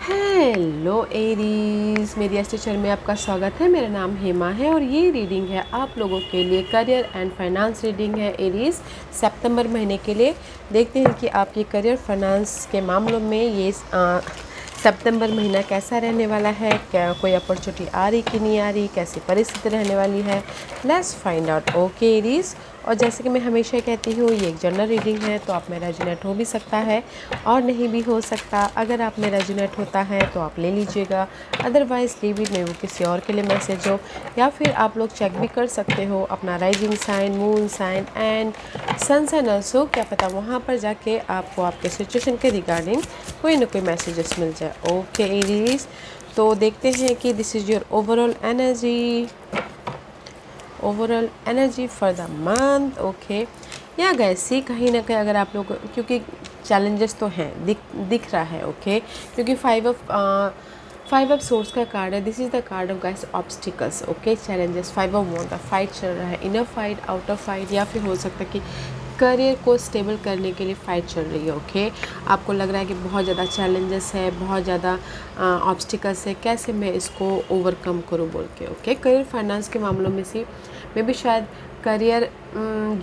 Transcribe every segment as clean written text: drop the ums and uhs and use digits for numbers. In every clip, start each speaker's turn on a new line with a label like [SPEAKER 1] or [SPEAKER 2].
[SPEAKER 1] Hello Aries, मेरी S teacher में आपका स्वागत है। मेरा नाम हेमा है और ये रीडिंग है आप लोगों के लिए करियर एंड फाइनेंस रीडिंग है एरीज सितंबर महीने के लिए। देखते हैं कि आपके करियर फाइनेंस के मामलों में ये सितंबर महीना कैसा रहने वाला है, क्या कोई अपॉर्चुनिटी आ रही कि नहीं आ रही, कैसी परिस्थिति रहने वाली है। Let's find out okay Aries. और जैसे कि मैं हमेशा कहती हूँ, ये एक जनरल रीडिंग है तो आप में रेजोनेट हो भी सकता है और नहीं भी हो सकता। अगर आप में रेजोनेट होता है तो आप ले लीजिएगा, अदरवाइज़ लीव इट, में वो किसी और के लिए मैसेज हो। या फिर आप लोग चेक भी कर सकते हो अपना rising sign, moon sign and sun sign also. क्या पता वहाँ पर जाके आपको आपके सिचुएशन के रिगार्डिंग कोई ना कोई मैसेजेस मिल जाए। ओके एरीज, तो देखते हैं कि this is your overall energy for the month. Okay, या गैसी कहीं ना कहीं अगर आप लोग, क्योंकि चैलेंजेस तो हैं, दिख रहा है। ओके, क्योंकि फाइव ऑफ सोर्स का कार्ड है। This is the card of guys obstacles. Okay, challenges, five of wand का फाइट चल रहा है, इनर फाइट, आउटर फाइट, या फिर हो सकता है कि करियर को स्टेबल करने के लिए फ़ाइट चल रही है। ओके, आपको लग रहा है कि बहुत ज़्यादा चैलेंजेस है, बहुत ज़्यादा ऑब्स्टिकल्स है, कैसे मैं इसको ओवरकम करूँ बोल के। ओके, करियर फाइनेंस के मामलों में से मे भी शायद करियर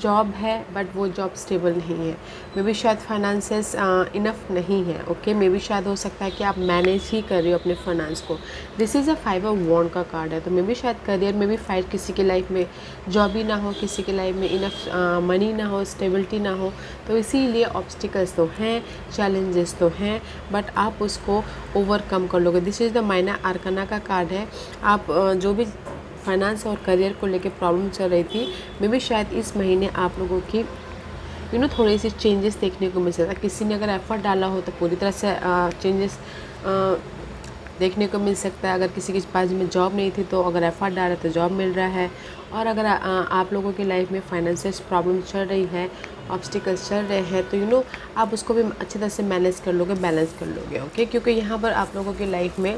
[SPEAKER 1] जॉब है बट वो जॉब स्टेबल नहीं है। मे भी शायद फाइनेंसेस इनफ नहीं है। ओके, मे भी शायद हो सकता है कि आप मैनेज ही कर रहे हो अपने फाइनेंस को। This is a five of wand का कार्ड है, तो मे भी शायद करियर में भी फाइट, किसी की लाइफ में जॉब ही ना हो, किसी की लाइफ में इनफ मनी ना हो, स्टेबिलिटी ना हो। तो इसीलिए ऑब्स्टिकल्स तो हैं, चैलेंजेस तो हैं, बट आप उसको ओवरकम कर लोगे। दिस इज़ द माइनर आर्काना का कार्ड है। आप जो भी फाइनेंस और करियर को लेके प्रॉब्लम चल रही थी, मे भी शायद इस महीने आप लोगों की थोड़ी सी चेंजेस देखने को मिल सकता है। किसी ने अगर एफर्ट डाला हो तो पूरी तरह से चेंजेस देखने को मिल सकता है। अगर किसी के पास में जॉब नहीं थी तो अगर एफर्ट डाला तो जॉब मिल रहा है। और अगर आप लोगों की लाइफ में फाइनेंशियल प्रॉब्लम चल रही है, ऑब्स्टिकल्स चल रहे हैं, तो आप उसको भी अच्छी तरह से मैनेज कर लोगे, बैलेंस कर लोगे। ओके, क्योंकि यहाँ पर आप लोगों की लाइफ में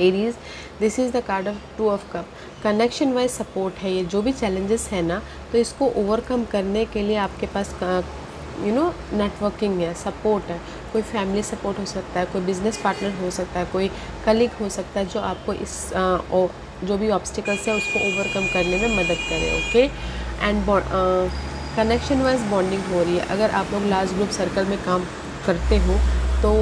[SPEAKER 1] Aries, this is the card of two of cup, connection wise support है। ये जो भी चैलेंजेस है ना, तो इसको ओवरकम करने के लिए आपके पास नेटवर्किंग है, सपोर्ट है। कोई फैमिली सपोर्ट हो सकता है, कोई बिजनेस पार्टनर हो सकता है, कोई कलीग हो सकता है जो आपको इस जो भी ऑब्स्टिकल्स है उसको ओवरकम करने में मदद करे। Okay, and connection wise bonding हो रही है। अगर आप लोग लार्ज ग्रुप सर्कल में काम करते हो तो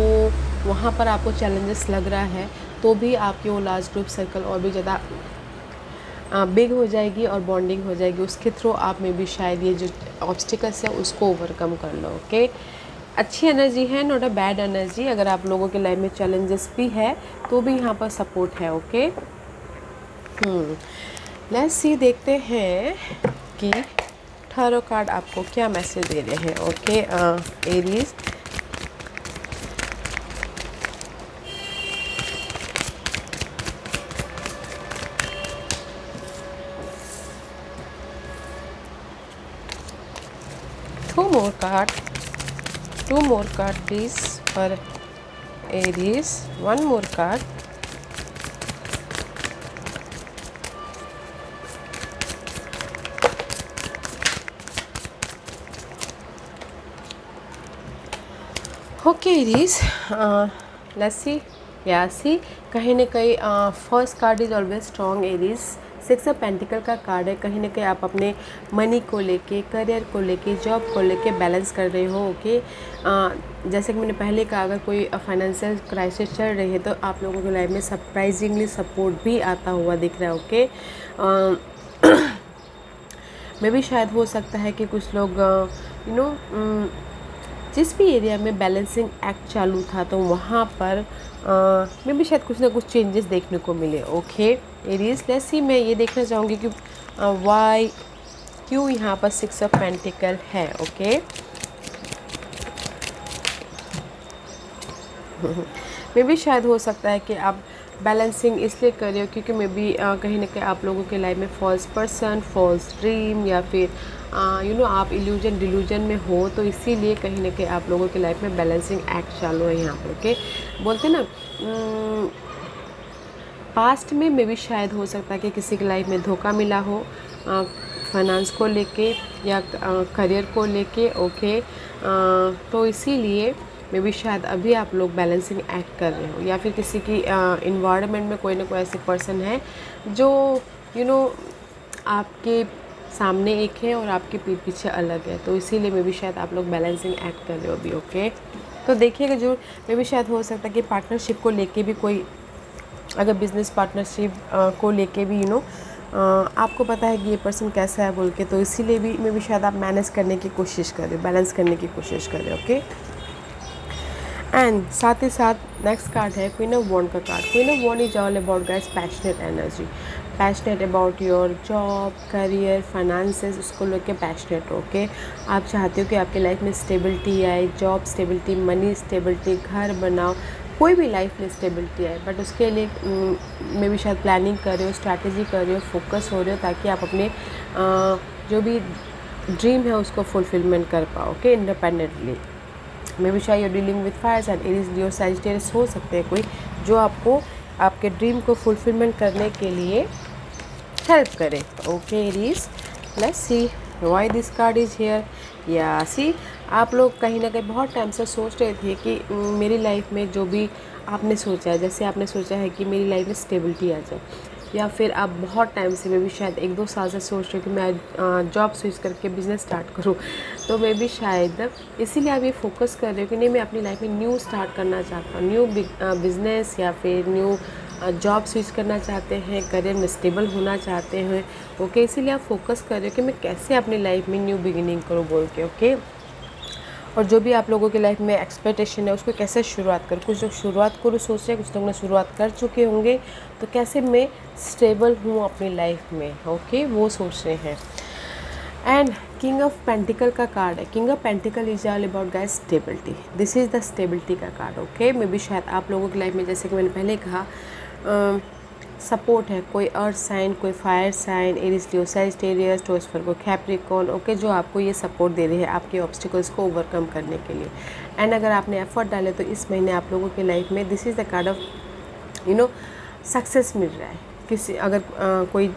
[SPEAKER 1] वहाँ पर आपको चैलेंजेस लग रहा है, तो भी आपकी वो लार्ज ग्रुप सर्कल और भी ज़्यादा बिग हो जाएगी और बॉन्डिंग हो जाएगी। उसके थ्रू आप में भी शायद ये जो ऑब्स्टिकल्स है उसको ओवरकम कर लो। ओके, अच्छी एनर्जी है, नॉट अ बैड एनर्जी। अगर आप लोगों के लाइफ में चैलेंजेस भी है तो भी यहाँ पर सपोर्ट है। ओके, लेट्स सी, देखते हैं कि टैरो कार्ड आपको क्या मैसेज दे रहे हैं। Okay Aries, two more card please for Aries. One more card. Okay Aries, let's see. Yeah, see, कहीं ना कहीं first card is always strong Aries. Six of pentacle का कार्ड है। कहीं ना कहीं आप अपने मनी को लेके, करियर को लेके, जॉब को लेके बैलेंस कर रहे हो। ओके, जैसे कि मैंने पहले कहा, अगर कोई फाइनेंशियल क्राइसिस चल रही है तो आप लोगों की लाइफ में सरप्राइजिंगली सपोर्ट भी आता हुआ दिख रहा है। ओके, में भी शायद हो सकता है कि कुछ लोग जिस भी एरिया में बैलेंसिंग एक्ट चालू था तो वहाँ पर में भी शायद कुछ ना कुछ चेंजेस देखने को मिले। ओके एरीज, लेट्स सी, मैं ये देखना चाहूँगी कि वाई, क्यों यहाँ पर सिक्स ऑफ पेंटिकल है। ओके, में भी शायद हो सकता है कि आप बैलेंसिंग इसलिए कर रहे हो क्योंकि मे बी कहीं ना कहीं आप लोगों के लाइफ में फॉल्स पर्सन, फॉल्स ड्रीम, या फिर आप इल्यूजन डिल्यूजन में हो, तो इसीलिए कहीं ना कहीं आप लोगों की लाइफ में बैलेंसिंग एक्ट चालू है यहाँ पर। ओके, बोलते ना पास्ट में मे भी शायद हो सकता है कि किसी की लाइफ में धोखा मिला हो फाइनेंस को लेके या करियर को लेके। ओके, तो इसीलिए मे बी शायद अभी आप लोग बैलेंसिंग एक्ट कर रहे हो, या फिर किसी की इन्वायरमेंट में कोई ना कोई ऐसे पर्सन है जो आपके सामने एक है और आपके पीठ पीछे अलग है, तो इसीलिए मे बी शायद आप लोग बैलेंसिंग एक्ट कर रहे हो अभी। ओके, तो देखिएगा जो मे बी शायद हो सकता है कि पार्टनरशिप को लेके भी कोई, अगर बिज़नेस पार्टनरशिप को लेके भी आपको पता है कि ये पर्सन कैसा है बोल के, तो इसीलिए भी मे बी शायद आप मैनेज करने की कोशिश कर रहे हो, बैलेंस करने की कोशिश कर रहे हो। ओके, एंड साथ ही साथ नेक्स्ट कार्ड है क्वीन ऑफ वॉन्ड का card. Queen of wand is all about guys passionate energy, passionate about your job, career, finances, उसको लेके पैशनेट हो। ओके, आप चाहते हो कि आपकी लाइफ में स्टेबिलिटी आए, जॉब स्टेबिलिटी, मनी स्टेबिलिटी, घर बनाओ, कोई भी लाइफ में स्टेबिलिटी आए, बट उसके लिए मे बी शायद प्लानिंग कर रहे हो, स्ट्रैटेजी कर रहे हो, फोकस हो रहे हो, ताकि आप अपने जो भी ड्रीम है उसको फुलफिलमेंट कर पाओ। Okay, independently. मे बी शायद your dealing with fire and Aries, Leo, Sagittarius हो सकते हैं कोई जो आपको आपके ड्रीम को फुलफिलमेंट करने के लिए हेल्प करे। Okay Aries, let's see why this card is here. या सी, आप लोग कहीं ना कहीं बहुत टाइम से सोच रहे थे कि मेरी लाइफ में जो भी आपने सोचा है, जैसे आपने सोचा है कि मेरी लाइफ में स्टेबिलिटी आ जाए, या फिर आप बहुत टाइम से, मे बी शायद 1-2 साल से सोच रहे हो कि मैं जॉब स्विच करके बिज़नेस स्टार्ट करूं, तो मे बी शायद इसीलिए आप ये फोकस कर रहे हो कि नहीं, मैं अपनी लाइफ में न्यू स्टार्ट करना चाहता हूँ, न्यू बिज़नेस या फिर न्यू जॉब स्विच करना चाहते हैं, करियर में स्टेबल होना चाहते हैं। ओके, इसीलिए आप फोकस कर रहे हो कि मैं कैसे अपनी लाइफ में न्यू बिगिनिंग करूँ बोल के। ओके, और जो भी आप लोगों की लाइफ में एक्सपेक्टेशन है उसको कैसे शुरुआत करूँ, कुछ लोग शुरुआत करूँ सोच रहे हैं, कुछ लोग ने शुरुआत कर चुके होंगे, तो कैसे मैं स्टेबल हूँ अपनी लाइफ में। ओके, वो सोच रहे हैं। एंड किंग ऑफ पेंटिकल का कार्ड है। King of pentacle is all about guys stability, this is the stability का कार्ड। ओके, मे बी शायद आप लोगों की लाइफ में, जैसे कि मैंने पहले कहा, सपोर्ट है, कोई अर्थ साइन, कोई fire sign, Aries, Leo, Sagittarius, taurus, वर्गो, कैप्रिकॉर्न। ओके, जो आपको ये सपोर्ट दे रहे हैं आपके ऑब्स्टिकल्स को ओवरकम करने के लिए। एंड अगर आपने एफर्ट डाले तो इस महीने आप लोगों की लाइफ में this is the card of success मिल रहा है। किसी अगर कोई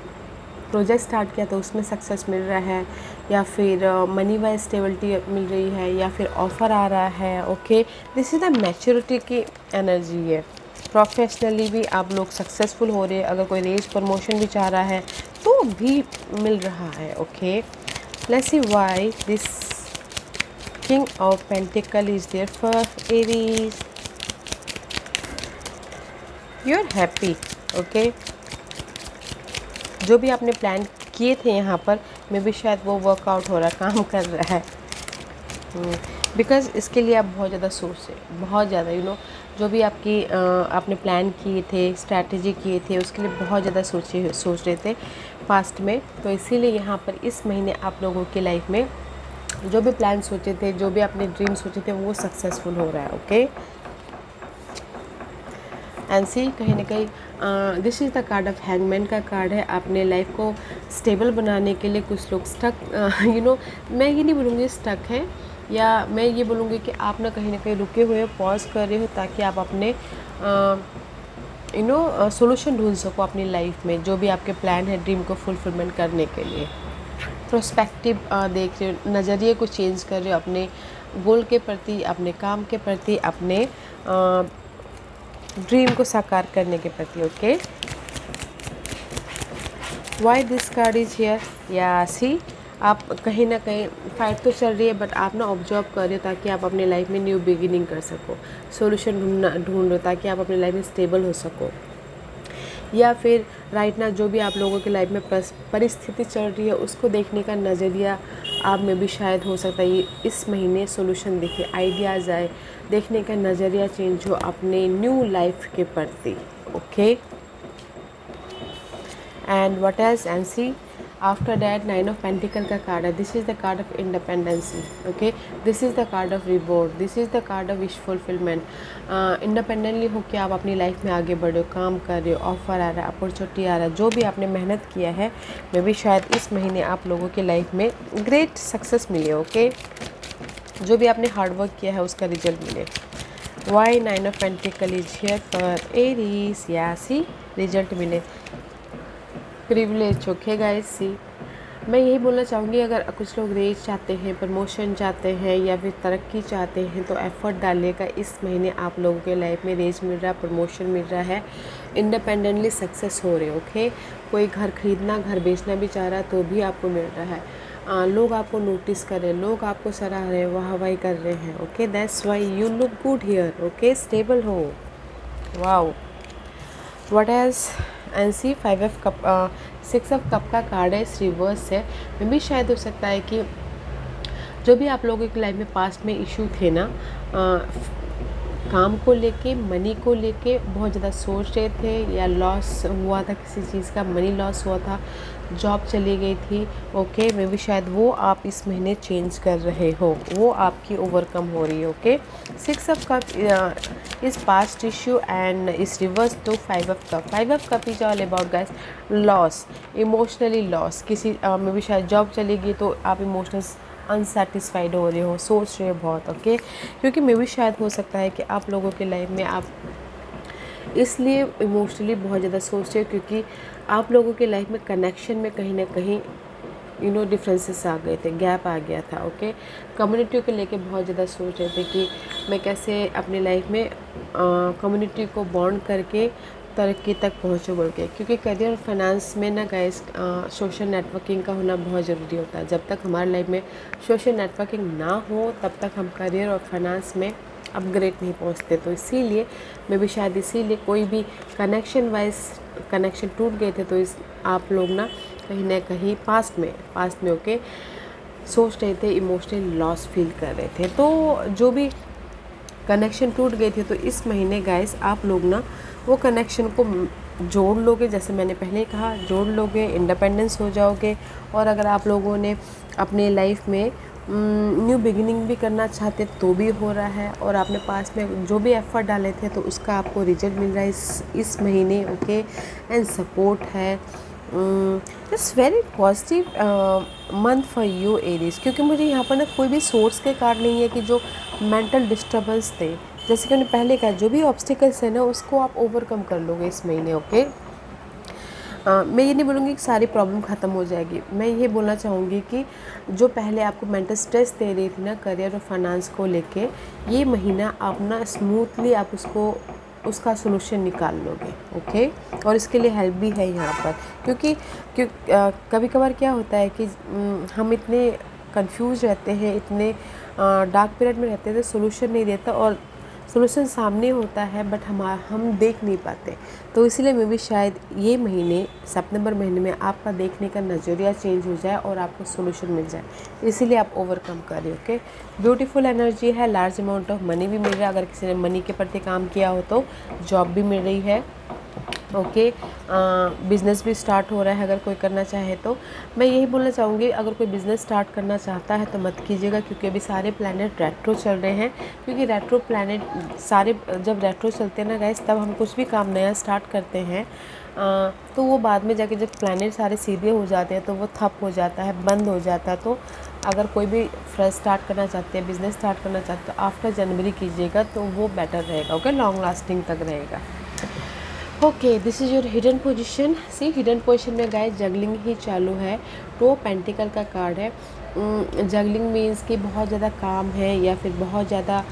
[SPEAKER 1] प्रोजेक्ट स्टार्ट किया तो उसमें सक्सेस मिल रहा है, या फिर मनी वाइज स्टेबिलिटी मिल रही है, या फिर ऑफ़र आ रहा है। Okay, this is the maturity की एनर्जी है। प्रोफेशनली भी आप लोग सक्सेसफुल हो रहे हैं, अगर कोई रेज प्रमोशन भी चाह रहा है तो भी मिल रहा है। Okay, let's see why this king of pentacle is there for Aries. You are happy. Okay, जो भी आपने प्लान किए थे यहाँ पर, मे बी शायद वो वर्कआउट हो रहा है, काम कर रहा है, बिकॉज़ इसके लिए आप बहुत ज़्यादा सोच रहे, बहुत ज़्यादा जो भी आपकी आपने प्लान किए थे, स्ट्रैटेजी किए थे, उसके लिए बहुत ज़्यादा सोच रहे थे पास्ट में, तो इसीलिए यहाँ पर इस महीने आप लोगों की लाइफ में जो भी प्लान सोचे थे, जो भी आपने ड्रीम सोचे थे, वो सक्सेसफुल हो रहा है। ओके, एंड सी, कहीं ना कहीं this is the card of hangman का कार्ड है। अपने लाइफ को स्टेबल बनाने के लिए कुछ लोग स्टक, मैं ये नहीं बोलूँगी स्टक है, या मैं ये बोलूँगी कि आप ना कहीं रुके हुए हो, पॉज कर रहे हो, ताकि आप अपने सोल्यूशन ढूंढ सको अपनी लाइफ में, जो भी आपके प्लान है ड्रीम को फुलफिलमेंट करने के लिए। प्रोस्पेक्टिव देख रहे हो, नज़रिए को चेंज कर रहे हो अपने गोल के प्रति, अपने काम के प्रति, अपने ड्रीम को साकार करने के प्रति। Okay, Y this card is here. या सी, आप कहीं ना कहीं फाइट तो चल रही है, बट आप ना ऑब्जर्व कर रहे हो ताकि आप अपनी लाइफ में न्यू बिगिनिंग कर सको, सॉल्यूशन ढूंढ रहे हो ताकि आप अपनी लाइफ में स्टेबल हो सको, या फिर राइट ना जो भी आप लोगों की लाइफ में परिस्थिति चल रही है उसको देखने का नज़रिया आप में भी शायद हो सकता है ये इस महीने सॉल्यूशन दिखे, आइडियाज़ आए, देखने का नज़रिया चेंज हो अपने न्यू लाइफ के प्रति। Okay, and what else, and see after that 9 of pentacle का कार्ड है। This is the card of independency. Okay, this is the card of reward, this is the card of wish fulfilment. Independently हो के आप अपनी life में आगे बढ़े हो, काम कर रहे हो, ऑफर आ रहा है, अपॉर्चुनिटी आ रहा है, जो भी आपने मेहनत किया है, मे बी शायद इस महीने आप लोगों की लाइफ में ग्रेट सक्सेस मिले। ओके, जो भी आपने हार्डवर्क किया है उसका रिजल्ट मिले। Why 9 of pentacle is here for Aries. या सी, रिजल्ट मिले, प्रिविलेज। ओके गाइस, सी मैं यही बोलना चाहूँगी, अगर कुछ लोग रेज चाहते हैं, प्रमोशन चाहते हैं या फिर तरक्की चाहते हैं तो एफ़र्ट डालिएगा। इस महीने आप लोगों के लाइफ में रेज मिल रहा है, प्रमोशन मिल रहा है, इंडिपेंडेंटली सक्सेस हो रहे हो। ओके, कोई घर खरीदना, घर बेचना भी चाह रहा है तो भी आपको मिल रहा है। लोग आपको नोटिस कर रहे हैं, लोग आपको सराह रहे हैं, वाहवाही कर रहे हैं। Okay, that's why you look good here. Okay, stable हो। Wow, what as an see 5 of cup, 6 of cup का कार्ड है, इस रिवर्स है। मे भी शायद हो सकता है कि जो भी आप लोगों की लाइफ में पास्ट में इशू थे ना, काम को लेके, मनी को लेके बहुत ज़्यादा सोच रहे थे, या लॉस हुआ था किसी चीज़ का, मनी लॉस हुआ था, जॉब चली गई थी। ओके, मे भी शायद वो आप इस महीने चेंज कर रहे हो, वो आपकी ओवरकम हो रही है। Okay, 6 of cup is past issue and is reverse to 5 of cup. 5 of cup is all about guys loss, emotionally loss. किसी मे भी शायद जॉब चली गई तो आप इमोशनल अनसेटिस्फाइड हो रहे हो, सोच रहे हो बहुत। ओके, क्योंकि मे भी शायद हो सकता है कि आप लोगों के लाइफ में आप इसलिए इमोशनली बहुत ज़्यादा सोच रहे हो क्योंकि आप लोगों के लाइफ में कनेक्शन में कहीं ना कहीं डिफरेंसेस आ गए थे, गैप आ गया था। ओके, कम्युनिटी को लेके बहुत ज़्यादा सोच रहे थे कि मैं कैसे अपनी लाइफ में कम्युनिटी को बॉन्ड करके तरक्की तक पहुँचो बोल के, क्योंकि करियर और फाइनेंस में ना गाइस सोशल नेटवर्किंग का होना बहुत ज़रूरी होता है। जब तक हमारे लाइफ में सोशल नेटवर्किंग ना हो तब तक हम करियर और फाइनेंस में अपग्रेड नहीं पहुंचते। तो इसीलिए मैं भी शायद इसीलिए कोई भी कनेक्शन वाइज कनेक्शन टूट गए थे तो इस आप लोग ना कहीं पास्ट में ओके सोच रहे थे, इमोशनल लॉस फील कर रहे थे। तो जो भी कनेक्शन टूट गए थे तो इस महीने गाइस आप लोग ना वो कनेक्शन को जोड़ लोगे, जैसे मैंने पहले कहा, जोड़ लोगे, इंडिपेंडेंस हो जाओगे। और अगर आप लोगों ने अपने लाइफ में न्यू बिगिनिंग भी करना चाहते तो भी हो रहा है, और आपने पास में जो भी एफर्ट डाले थे तो उसका आपको रिजल्ट मिल रहा है इस महीने। ओके, एंड सपोर्ट है। It's very positive month for you Aries, क्योंकि मुझे यहाँ पर ना कोई भी सोर्स के कार्ड नहीं है कि जो मेंटल डिस्टर्बेंस थे। जैसे कि मैंने पहले कहा, जो भी ऑब्स्टिकल्स है ना उसको आप ओवरकम कर लोगे इस महीने। ओके, मैं ये नहीं बोलूँगी कि सारी प्रॉब्लम ख़त्म हो जाएगी, मैं ये बोलना चाहूँगी कि जो पहले आपको मेंटल स्ट्रेस दे रही थी ना करियर और फाइनेंस को लेके, ये महीना आप ना स्मूथली आप उसका सोल्यूशन निकाल लोगे। ओके, और इसके लिए हेल्प भी है यहाँ पर, क्योंकि कभी कभार क्या होता है कि हम इतने कंफ्यूज रहते हैं, इतने डार्क पीरियड में रहते हैं तो सोल्यूशन नहीं देता, और सोल्यूशन सामने होता है बट हम देख नहीं पाते। तो इसीलिए मैं भी शायद ये महीने सितंबर महीने में आपका देखने का नज़रिया चेंज हो जाए और आपको सोल्यूशन मिल जाए, इसीलिए आप ओवरकम करें। ओके, ब्यूटीफुल एनर्जी है, लार्ज अमाउंट ऑफ मनी भी मिल रहा है। अगर किसी ने मनी के प्रति काम किया हो तो जॉब भी मिल रही है। ओके, बिज़नेस भी स्टार्ट हो रहा है अगर कोई करना चाहे तो। मैं यही बोलना चाहूँगी, अगर कोई बिज़नेस स्टार्ट करना चाहता है तो मत कीजिएगा, क्योंकि अभी सारे प्लैनेट रेट्रो चल रहे हैं। क्योंकि रेट्रो प्लैनेट सारे जब रेट्रो चलते हैं ना गाइस, तब हम कुछ भी काम नया स्टार्ट करते हैं तो वो बाद में जाके जब प्लैनेट सारे सीधे हो जाते हैं तो वो ठप हो जाता है, बंद हो जाता है। तो अगर कोई भी फ्रेश स्टार्ट करना चाहते हैं, बिज़नेस स्टार्ट करना चाहते हैं तो आफ्टर जनवरी कीजिएगा तो वो बेटर रहेगा। ओके, लॉन्ग लास्टिंग तक रहेगा। Okay, this is your hidden position. See, hidden position में गाइस जगलिंग ही चालू है। 2 पेंटिकल का कार्ड है। जगलिंग मीन्स कि बहुत ज़्यादा काम है या फिर बहुत ज़्यादा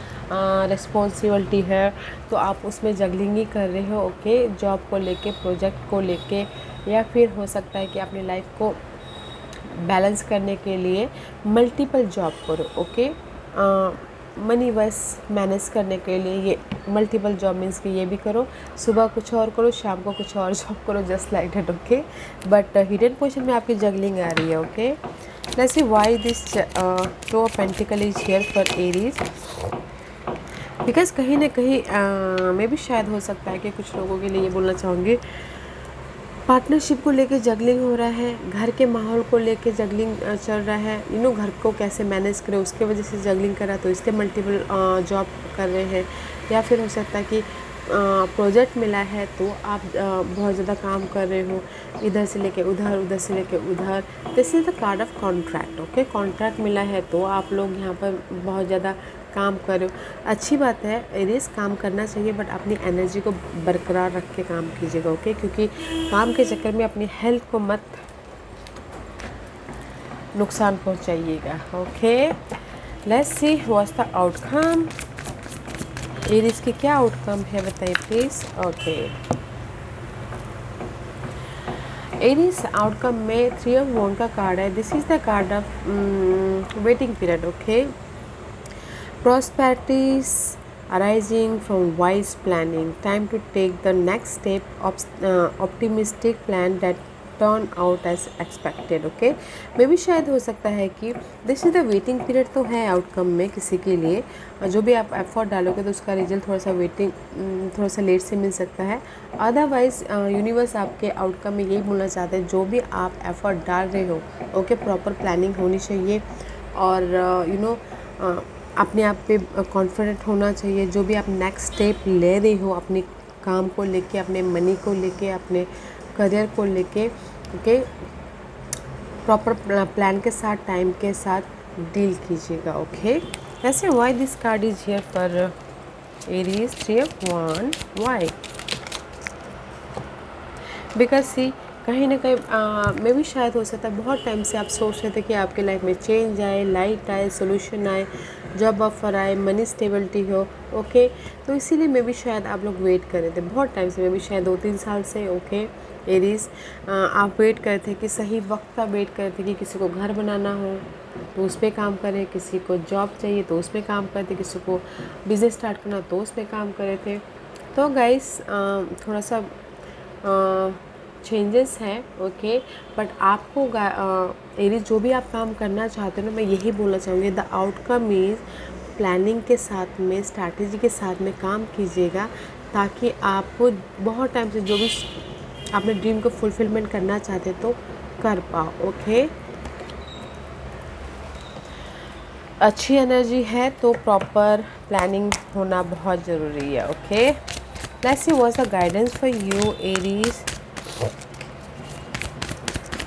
[SPEAKER 1] रिस्पॉन्सिबिलिटी है, तो आप उसमें जगलिंग ही कर रहे हो। ओके, जॉब को लेके, प्रोजेक्ट को लेके, या फिर हो सकता है कि अपनी लाइफ को बैलेंस करने के लिए मल्टीपल जॉब करो। ओके, मनी बस मैनेज करने के लिए ये मल्टीपल जॉब मीन्स कि ये भी करो, सुबह कुछ और करो, शाम को कुछ और जॉब करो, just like that. Okay, but hidden position में आपकी जगलिंग आ रही है। Okay, let's see why this 2 of pentacle is here for Aries, because कहीं ना कहीं मैं भी शायद हो सकता है कि कुछ लोगों के लिए ये बोलना चाहूँगी, पार्टनरशिप को लेके जगलिंग हो रहा है, घर के माहौल को लेके जगलिंग चल रहा है। घर को कैसे मैनेज करें उसके वजह से जगलिंग करा, तो इसलिए मल्टीपल जॉब कर रहे हैं। या फिर हो सकता है कि प्रोजेक्ट मिला है तो आप बहुत ज़्यादा काम कर रहे हो, इधर से लेके उधर, उधर से लेके उधर। This is the card of contract. Okay, contract मिला है तो आप लोग यहाँ पर बहुत ज़्यादा काम कर रहे हो। अच्छी बात है, एरीज काम करना चाहिए, बट अपनी एनर्जी को बरकरार रख के काम कीजिएगा। ओके, क्योंकि काम के चक्कर में अपनी हेल्थ को मत नुकसान पहुंचाइएगा। Okay, let's see what's the outcome. Aries की क्या आउटकम है बताइए प्लीज़। ओके, एरीज आउटकम में 3 ऑफ वॉन्ड का कार्ड है। This is the card of waiting period. Okay, prosperities arising from wise planning, time to take the next step of optimistic plan that turn out as expected। Okay, maybe शायद हो सकता है कि this is the waiting period तो है outcome में किसी के लिए, जो भी आप एफर्ट डालोगे तो उसका रिजल्ट थोड़ा सा थोड़ा सा लेट से मिल सकता है। अदरवाइज़ यूनिवर्स आपके आउटकम में यही बोलना चाहते हैं, जो भी आप एफर्ट डाल रहे हो ओके, प्रॉपर प्लानिंग होनी चाहिए और अपने आप पे कॉन्फिडेंट होना चाहिए। जो भी आप नेक्स्ट स्टेप ले रहे हो अपने काम को लेके, अपने मनी को लेके, अपने करियर को लेके, ओके, प्रॉपर प्लान के साथ, टाइम के साथ डील कीजिएगा। ओके, ऐसे why this card is here for Aries 3 of Wands, why? Because see कहीं ना कहीं में भी शायद हो सकता है बहुत टाइम से आप सोच रहे थे कि आपके लाइफ में चेंज आए, लाइट आए, सोल्यूशन आए, जॉब ऑफर आए, मनी स्टेबिलिटी हो। ओके, तो इसीलिए मैं भी शायद आप लोग वेट कर रहे थे बहुत टाइम से, मैं भी शायद 2-3 साल से। ओके एरीज, आप वेट कर रहे थे कि सही वक्त का वेट कर रहे थे कि किसी को घर बनाना हो तो उस पर काम करें, किसी को जॉब चाहिए तो उस पर काम करते, किसी को बिज़नेस स्टार्ट करना तो उस पर काम कर रहे थे। तो गाइस थोड़ा सा चेंजेस हैं। ओके, बट आपको एरीज जो भी आप काम करना चाहते हो ना, मैं यही बोलना चाहूँगी, द आउटकम इज़ प्लानिंग के साथ में, स्ट्रैटेजी के साथ में काम कीजिएगा, ताकि आपको बहुत टाइम से जो भी अपने ड्रीम को फुलफिलमेंट करना चाहते तो कर पाओ। ओके, अच्छी एनर्जी है तो प्रॉपर प्लानिंग होना बहुत ज़रूरी है। Okay, let's see what's the guidance for you Aries.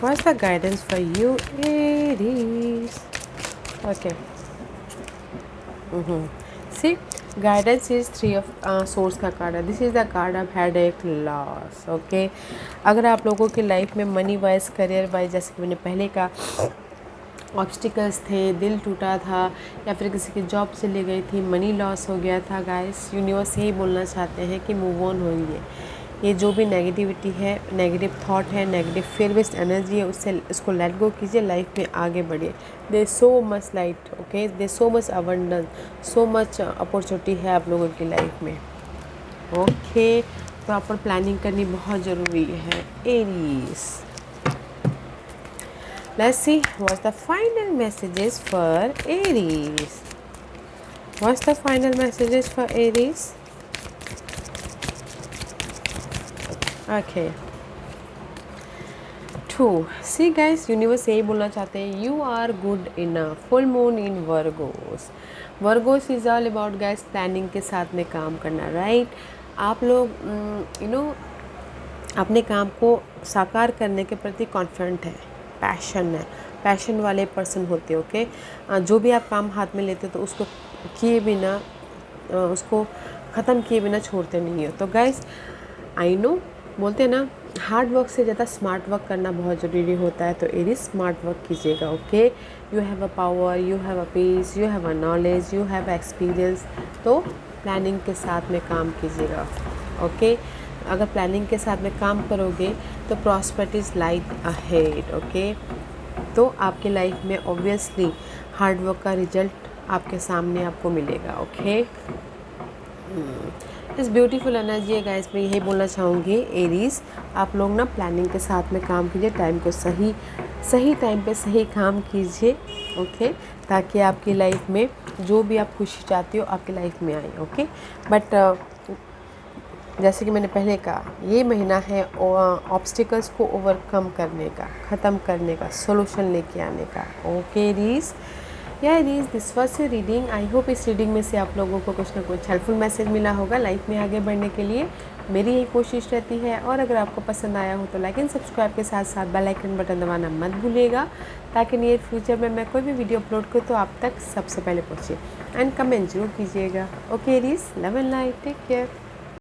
[SPEAKER 1] What's the guidance for you, Aries? Okay. See, guidance is 3 of Swords का कार्ड है। This is the card of headache, loss. Okay, अगर आप लोगों की लाइफ में money wise, career wise, जैसे कि मैंने पहले का ऑब्स्टिकल्स थे, दिल टूटा था, या फिर किसी की जॉब चली गई थी, मनी लॉस हो गया था, गाइस यूनिवर्स यही बोलना चाहते हैं कि मूव ऑन होइए। ये जो भी नेगेटिविटी है, नेगेटिव थॉट है, नेगेटिव फियर बेस्ड एनर्जी है, उससे इसको लेट गो कीजिए, लाइफ में आगे बढ़िए। They so much light, okay, they so much abundance, so much opportunity है आप लोगों की लाइफ में। ओके, प्रॉपर प्लानिंग करनी बहुत ज़रूरी है Aries. Let's see what's the final messages for Aries. What's the final messages for Aries? Okay. 2. See guys, universe यही बोलना चाहते हैं, you are good enough. Full moon in Virgos. Virgos is all about guys planning के साथ में काम करना, right? आप लोग अपने काम को साकार करने के प्रति कॉन्फिडेंट है, पैशन है, पैशन वाले पर्सन होते हो। ओके, जो भी आप काम हाथ में लेते हो तो उसको किए बिना, उसको ख़त्म किए बिना छोड़ते नहीं हो। तो गाइस आई नो, बोलते हैं ना, हार्ड वर्क से ज़्यादा स्मार्ट वर्क करना बहुत ज़रूरी होता है। तो एरीज स्मार्ट वर्क कीजिएगा। Okay, you have a power, you have a peace, you have a knowledge, you have experience. तो प्लानिंग के साथ में काम कीजिएगा। ओके, अगर प्लानिंग के साथ में काम करोगे तो प्रॉस्पेरिटीज लाइट अहेड। ओके, तो आपके लाइफ में ऑब्वियसली हार्ड वर्क का रिजल्ट आपके सामने आपको मिलेगा। ओके, इस ब्यूटीफुल एनर्जी है गाइस, मैं यही बोलना चाहूँगी एरीज, आप लोग ना प्लानिंग के साथ में काम कीजिए, टाइम को सही टाइम पे सही काम कीजिए। ओके, ताकि आपकी लाइफ में जो भी आप खुशी चाहती हो आपकी लाइफ में आए। ओके, बट जैसे कि मैंने पहले कहा, ये महीना है ऑब्स्टिकल्स को ओवरकम करने का, ख़त्म करने का, सोल्यूशन लेके आने का। ओके रीज, या Aries, this was your reading. I hope इस रीडिंग में से आप लोगों को कुछ ना कुछ हेल्पफुल मैसेज मिला होगा लाइफ में आगे बढ़ने के लिए। मेरी यही कोशिश रहती है, और अगर आपको पसंद आया हो तो लाइक एंड सब्सक्राइब के साथ साथ बेल आइकन बटन दबाना मत भूलिएगा, ताकि नियर फ्यूचर में मैं कोई भी वीडियो अपलोड करूँ तो आप तक सबसे पहले पहुँचे। एंड कमेंट जरूर कीजिएगा। Okay Aries, love and light, take care.